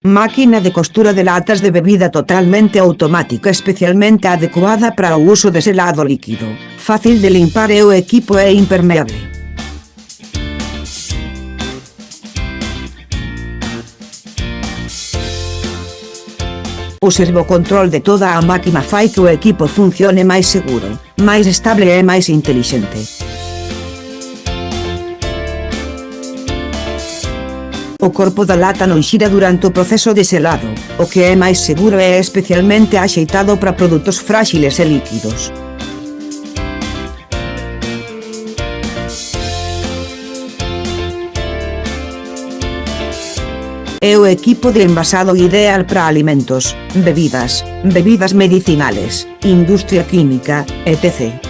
Máquina de costura de latas de bebida totalmente automática especialmente adecuada para o uso de selado líquido. Fácil de limpar e o equipo é impermeable. O servocontrol de toda a máquina fai que o equipo funcione máis seguro, máis estable e máis intelixente. O corpo da lata non xira durante o proceso de selado, o que é máis seguro e é especialmente axeitado para produtos fráxiles e líquidos. É o equipo de envasado ideal para alimentos, bebidas medicinales, industria química, etc.